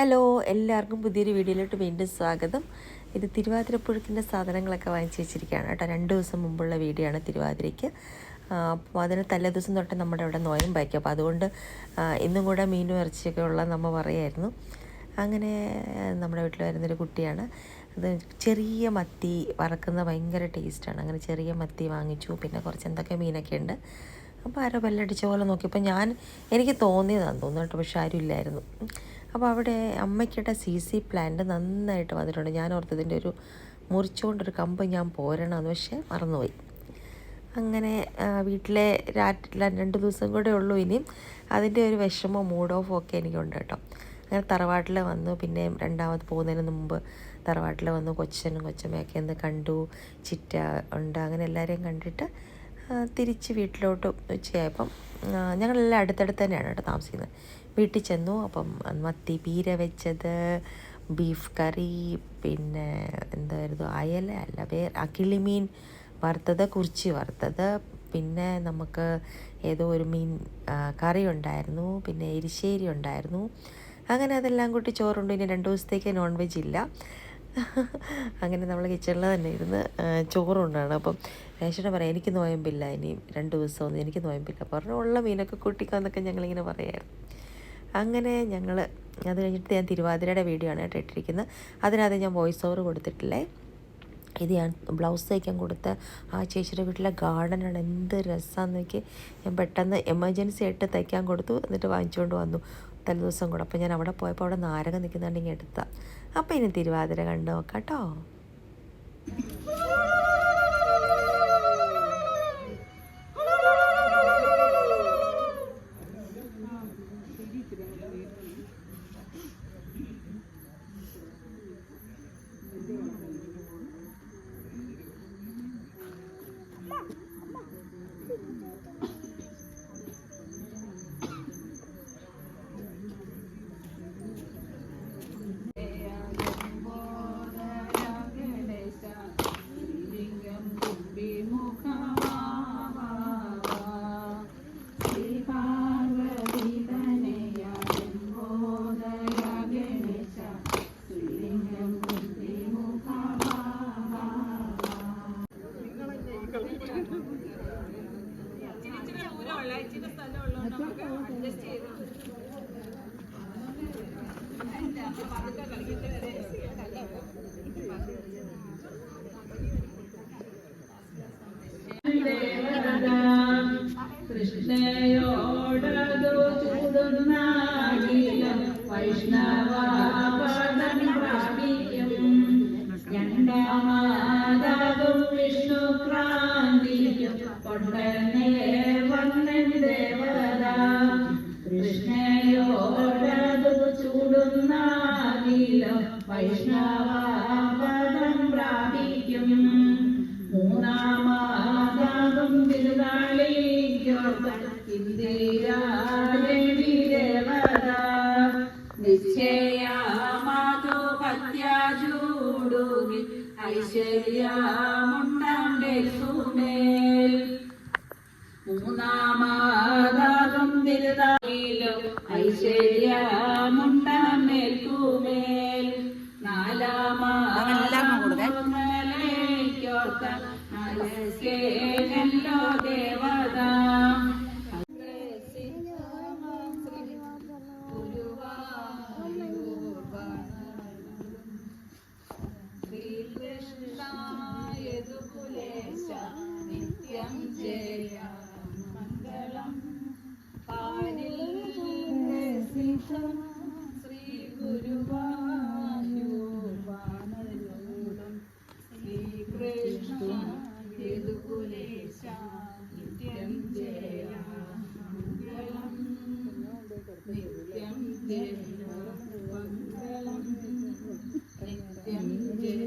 Hello, എല്ലാവർക്കും പുതിയൊരു വീഡിയോയിലോട്ട് വീണ്ടും സ്വാഗതം. ഇത് തിരുവാതിരപ്പുഴക്കിൻ്റെ സാധനങ്ങളൊക്കെ വാങ്ങിച്ച് വെച്ചിരിക്കുകയാണ് കേട്ടോ. 2 ദിവസം മുമ്പുള്ള വീഡിയോ ആണ് തിരുവാതിരയ്ക്ക്. അപ്പോൾ അതിന് തലേ ദിവസം തൊട്ട് നമ്മുടെ ഇവിടെ നോയമ്പായിരിക്കും. അപ്പോൾ അതുകൊണ്ട് ഇന്നും കൂടെ മീനും ഇറച്ചിയൊക്കെ ഉള്ള നമ്മൾ പറയായിരുന്നു. അങ്ങനെ നമ്മുടെ വീട്ടിൽ വരുന്നൊരു കുട്ടിയാണ്. അത് ചെറിയ മത്തി വറക്കുന്ന ഭയങ്കര ടേസ്റ്റാണ്. അങ്ങനെ ചെറിയ മത്തി വാങ്ങിച്ചു. പിന്നെ കുറച്ച് എന്തൊക്കെ മീനൊക്കെ ഉണ്ട്. അപ്പോൾ ആരോ ബെല്ലടിച്ച പോലെ നോക്കിയപ്പോൾ എനിക്ക് തോന്നിയതാണെന്ന് തോന്നുന്നു കേട്ടോ, പക്ഷെ ആരും ഇല്ലായിരുന്നു. അപ്പോൾ അവിടെ അമ്മയ്ക്കിട്ട CC പ്ലാന്റ് നന്നായിട്ട് വന്നിട്ടുണ്ട്. ഞാൻ ഓർത്തതിൻ്റെ ഒരു മുറിച്ചുകൊണ്ടൊരു കമ്പ് ഞാൻ പോരണമെന്ന്, പക്ഷേ മറന്നുപോയി. അങ്ങനെ വീട്ടിലെ 2 ദിവസം കൂടെ ഉള്ളൂ ഇനിയും. അതിൻ്റെ ഒരു വിഷമോ മൂഡ് ഓഫോ ഒക്കെ എനിക്കുണ്ട് കേട്ടോ. അങ്ങനെ തറവാട്ടിൽ വന്നു. പിന്നെ രണ്ടാമത് പോകുന്നതിന് മുമ്പ് തറവാട്ടിൽ വന്നു. കൊച്ചനും കൊച്ചമ്മയൊക്കെ ഒന്ന് കണ്ടു. ചിറ്റ ഉണ്ട്. അങ്ങനെ എല്ലാവരെയും കണ്ടിട്ട് തിരിച്ച് വീട്ടിലോട്ട് ഉച്ചയായപ്പം ഞങ്ങളെല്ലാം അടുത്തടുത്ത് തന്നെയാണ് കേട്ടോ താമസിക്കുന്നത്. വീട്ടിൽ ചെന്നു. അപ്പം മത്തി പീര വെച്ചത്, ബീഫ് കറി, പിന്നെ എന്തായിരുന്നു കിളിമീൻ വറുത്തത്, കുറിച്ചി വറുത്തത്, പിന്നെ നമുക്ക് ഏതോ ഒരു മീൻ കറി ഉണ്ടായിരുന്നു, പിന്നെ എരിശ്ശേരി ഉണ്ടായിരുന്നു. അങ്ങനെ അതെല്ലാം കൂട്ടി ചോറുണ്ട്. ഇനി 2 ദിവസത്തേക്ക് നോൺ വെജ് ഇല്ല. അങ്ങനെ നമ്മൾ കിച്ചണിൽ തന്നെ ഇരുന്ന് ചോറുണ്ടാണ്. അപ്പം രേഷനെ പറയാം, എനിക്ക് നോയമ്പില്ല, ഇനി 2 ദിവസമൊന്നും എനിക്ക് നോയമ്പില്ല പറഞ്ഞു. ഉള്ള മീനൊക്കെ കൂട്ടിക്കാന്നൊക്കെ ഞങ്ങളിങ്ങനെ പറയായിരുന്നു. അങ്ങനെ അത് കഴിഞ്ഞിട്ട് ഞാൻ തിരുവാതിരയുടെ വീഡിയോ ആണ് കേട്ടോ ഇട്ടിരിക്കുന്നത്. അതിനകത്ത് ഞാൻ വോയിസ് ഓവർ കൊടുത്തിട്ടില്ലേ. ഇത് ഞാൻ ബ്ലൗസ് തയ്ക്കാൻ കൊടുത്ത ആ ചേച്ചിയുടെ വീട്ടിലെ ഗാർഡനാണ്. എന്ത് രസമാണെന്ന് നോക്കി. ഞാൻ പെട്ടെന്ന് എമർജൻസി ആയിട്ട് തയ്ക്കാൻ കൊടുത്തു. എന്നിട്ട് വാങ്ങിച്ചുകൊണ്ട് വന്നു തലേ ദിവസം കൂടെ. അപ്പോൾ ഞാൻ അവിടെ പോയപ്പോൾ അവിടെ നാരകം നിൽക്കുന്നുണ്ടെങ്കിൽ എടുത്താൽ. അപ്പോൾ ഇനി തിരുവാതിര കണ്ടു നോക്കാം കേട്ടോ. കൃഷ്ണയോടതു ചൂടുന്നാകിലും വൈഷ്ണവാപദം പ്രാപിക്കും. രണ്ടാമാതാകും വിഷ്ണു ക്രാന്തിക്കും കൊണ്ടനേ വന്നൻ ദേവത. കൃഷ്ണയോടതു ചൂടുന്നാകിലും വൈഷ്ണവാപദം പ്രാപിക്കും. മൂന്നാമാതാകും തിരുനാളിക്കോർത്ത് ഇന്ദിരാദേവി ദേവത. നിശ്ചയമാതു പത്യാചൂടുകിൽ ഐശ്വര്യമുണ്ടേൽക്കുമേൽ. മൂന്നാമാതാകും തിരുനാളിലും ഐശ്വര്യമുണ്ടേൽക്കുമേൽ. നാലാമാതാകുമലയ്ക്കോർത്ത ല്ലോ ദേവത. ശ്രീകൃഷ്ണായതുകുലേശ നിത്യം ജയ മംഗളം. പാലിൽ ശ്രീ ഗുരുവായൂർവാണരൂഢം. ശ്രീകൃഷ്ണ യദുകുലേശ നിത്യം ജയ മംഗളം. നിത്യം ജയ മംഗളം. നിത്യം ജയ